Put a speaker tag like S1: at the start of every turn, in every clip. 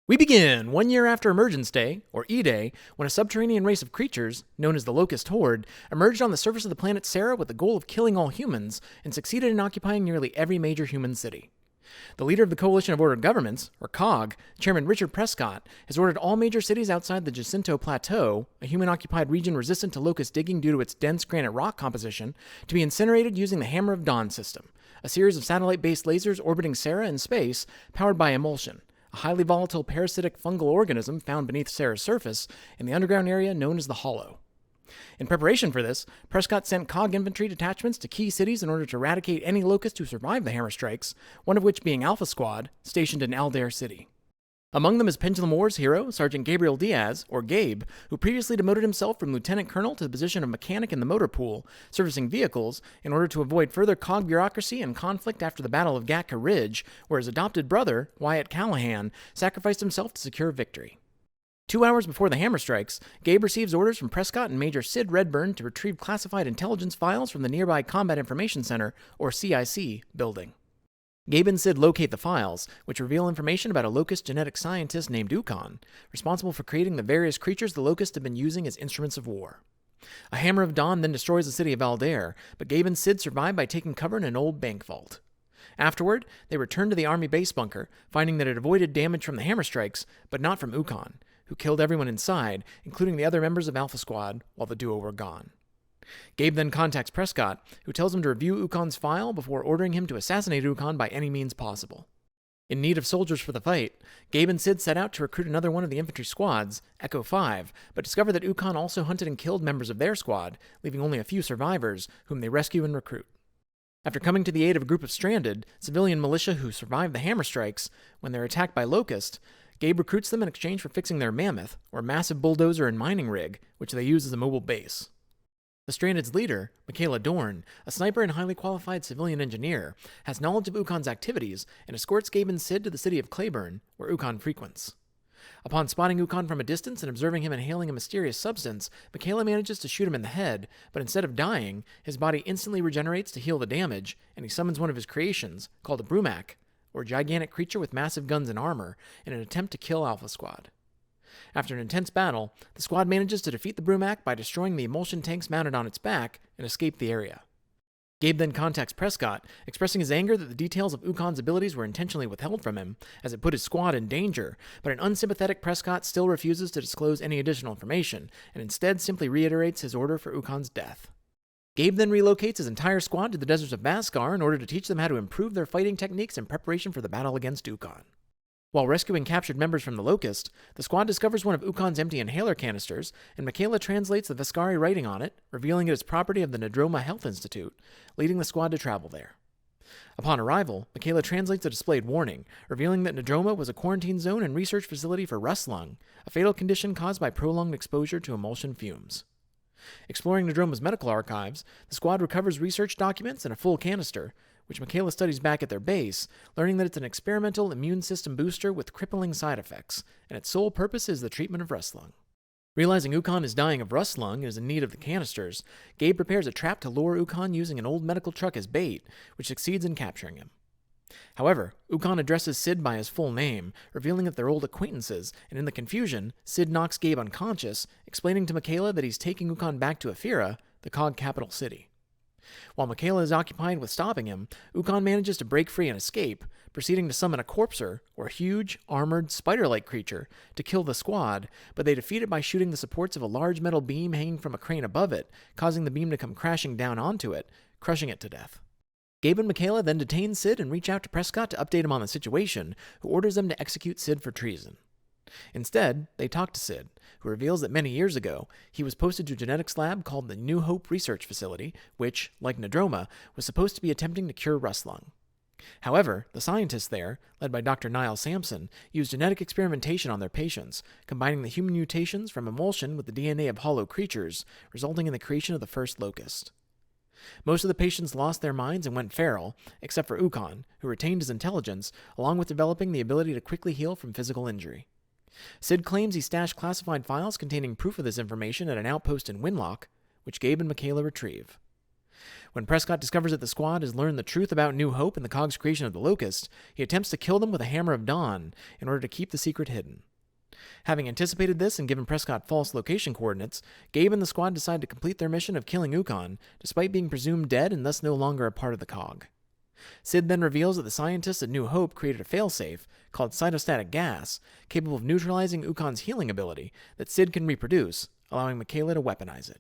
S1: We begin 1 year after Emergence Day, or E-Day, when a subterranean race of creatures, known as the Locust Horde, emerged on the surface of the planet Sera with the goal of killing all humans, and succeeded in occupying nearly every major human city. The leader of the Coalition of Ordered Governments, or COG, Chairman Richard Prescott, has ordered all major cities outside the Jacinto Plateau, a human-occupied region resistant to locust digging due to its dense granite rock composition, to be incinerated using the Hammer of Dawn system, a series of satellite-based lasers orbiting Sera in space, powered by emulsion, a highly volatile parasitic fungal organism found beneath Sera's surface in the underground area known as the Hollow. In preparation for this, Prescott sent COG infantry detachments to key cities in order to eradicate any locusts who survived the hammer strikes, one of which being Alpha Squad, stationed in Aldair City. Among them is Pendulum Wars hero, Sergeant Gabriel Diaz, or Gabe, who previously demoted himself from lieutenant colonel to the position of mechanic in the motor pool, servicing vehicles, in order to avoid further COG bureaucracy and conflict after the Battle of Gatka Ridge, where his adopted brother, Wyatt Callahan, sacrificed himself to secure victory. 2 hours before the hammer strikes, Gabe receives orders from Prescott and Major Sid Redburn to retrieve classified intelligence files from the nearby Combat Information Center, or CIC, building. Gabe and Sid locate the files, which reveal information about a locust genetic scientist named Ukon, responsible for creating the various creatures the locusts have been using as instruments of war. A Hammer of Dawn then destroys the city of Aldair, but Gabe and Sid survive by taking cover in an old bank vault. Afterward, they return to the army base bunker, finding that it avoided damage from the hammer strikes, but not from Ukon, who killed everyone inside, including the other members of Alpha Squad, while the duo were gone. Gabe then contacts Prescott, who tells him to review Ukon's file before ordering him to assassinate Ukon by any means possible. In need of soldiers for the fight, Gabe and Sid set out to recruit another one of the infantry squads, Echo 5, but discover that Ukon also hunted and killed members of their squad, leaving only a few survivors, whom they rescue and recruit. After coming to the aid of a group of stranded, civilian militia who survived the hammer strikes, when they're attacked by Locust, Gabe recruits them in exchange for fixing their mammoth, or massive bulldozer and mining rig, which they use as a mobile base. The Stranded's leader, Michaela Dorn, a sniper and highly qualified civilian engineer, has knowledge of Ukon's activities and escorts Gabe and Sid to the city of Clayburn, where Ukon frequents. Upon spotting Ukon from a distance and observing him inhaling a mysterious substance, Michaela manages to shoot him in the head, but instead of dying, his body instantly regenerates to heal the damage, and he summons one of his creations, called a Brumak, or a gigantic creature with massive guns and armor, in an attempt to kill Alpha Squad. After an intense battle, the squad manages to defeat the Brumak by destroying the emulsion tanks mounted on its back and escape the area. Gabe then contacts Prescott, expressing his anger that the details of Ukon's abilities were intentionally withheld from him, as it put his squad in danger, but an unsympathetic Prescott still refuses to disclose any additional information, and instead simply reiterates his order for Ukon's death. Gabe then relocates his entire squad to the deserts of Vaskar in order to teach them how to improve their fighting techniques in preparation for the battle against Ukon. While rescuing captured members from the Locust, the squad discovers one of Ukon's empty inhaler canisters, and Michaela translates the Vaskari writing on it, revealing it as property of the Nadroma Health Institute, leading the squad to travel there. Upon arrival, Michaela translates a displayed warning, revealing that Nadroma was a quarantine zone and research facility for rust lung, a fatal condition caused by prolonged exposure to emulsion fumes. Exploring Nadroma's medical archives, the squad recovers research documents and a full canister, which Michaela studies back at their base, learning that it's an experimental immune system booster with crippling side effects, and its sole purpose is the treatment of rust lung. Realizing Ukon is dying of rust lung and is in need of the canisters, Gabe prepares a trap to lure Ukon using an old medical truck as bait, which succeeds in capturing him. However, Ukon addresses Sid by his full name, revealing that they're old acquaintances, and in the confusion, Sid knocks Gabe unconscious, explaining to Michaela that he's taking Ukon back to Ephyra, the COG capital city. While Michaela is occupied with stopping him, Ukon manages to break free and escape, proceeding to summon a Corpser, or a huge, armored, spider-like creature, to kill the squad, but they defeat it by shooting the supports of a large metal beam hanging from a crane above it, causing the beam to come crashing down onto it, crushing it to death. Gabe and Michaela then detain Sid and reach out to Prescott to update him on the situation, who orders them to execute Sid for treason. Instead, they talk to Sid, who reveals that many years ago, he was posted to a genetics lab called the New Hope Research Facility, which, like Nadroma, was supposed to be attempting to cure rust lung. However, the scientists there, led by Dr. Niall Sampson, used genetic experimentation on their patients, combining the human mutations from emulsion with the DNA of hollow creatures, resulting in the creation of the first locust. Most of the patients lost their minds and went feral, except for Ukon, who retained his intelligence, along with developing the ability to quickly heal from physical injury. Sid claims he stashed classified files containing proof of this information at an outpost in Winlock, which Gabe and Michaela retrieve. When Prescott discovers that the squad has learned the truth about New Hope and the Cog's creation of the Locust, he attempts to kill them with a Hammer of Dawn in order to keep the secret hidden. Having anticipated this and given Prescott false location coordinates, Gabe and the squad decide to complete their mission of killing Ukon, despite being presumed dead and thus no longer a part of the Cog. Sid then reveals that the scientists at New Hope created a failsafe called cytostatic gas, capable of neutralizing Ukon's healing ability that Sid can reproduce, allowing Michaela to weaponize it.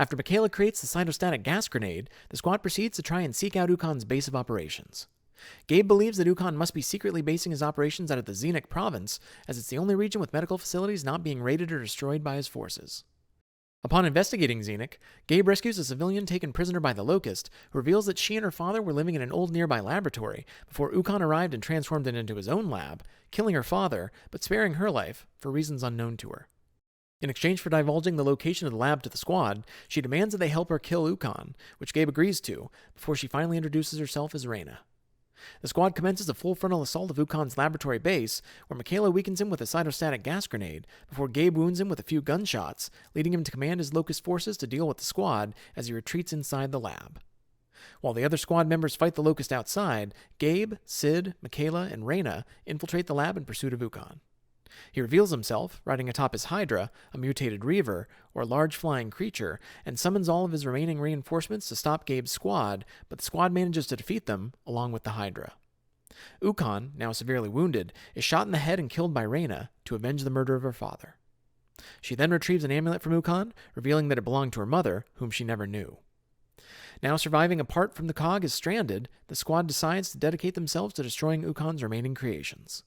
S1: After Michaela creates the cytostatic gas grenade, the squad proceeds to try and seek out Ukon's base of operations. Gabe believes that Ukon must be secretly basing his operations out of the Xenic province, as it's the only region with medical facilities not being raided or destroyed by his forces. Upon investigating Xenic, Gabe rescues a civilian taken prisoner by the Locust, who reveals that she and her father were living in an old nearby laboratory before Ukon arrived and transformed it into his own lab, killing her father, but sparing her life for reasons unknown to her. In exchange for divulging the location of the lab to the squad, she demands that they help her kill Ukon, which Gabe agrees to, before she finally introduces herself as Reyna. The squad commences a full frontal assault of Ukon's laboratory base, where Michaela weakens him with a cytostatic gas grenade, before Gabe wounds him with a few gunshots, leading him to command his Locust forces to deal with the squad as he retreats inside the lab. While the other squad members fight the Locust outside, Gabe, Sid, Michaela, and Reyna infiltrate the lab in pursuit of Ukon. He reveals himself, riding atop his Hydra, a mutated Reaver, or large flying creature, and summons all of his remaining reinforcements to stop Gabe's squad, but the squad manages to defeat them, along with the Hydra. Ukon, now severely wounded, is shot in the head and killed by Reyna to avenge the murder of her father. She then retrieves an amulet from Ukon, revealing that it belonged to her mother, whom she never knew. Now surviving apart from the Cog as stranded, the squad decides to dedicate themselves to destroying Ukon's remaining creations.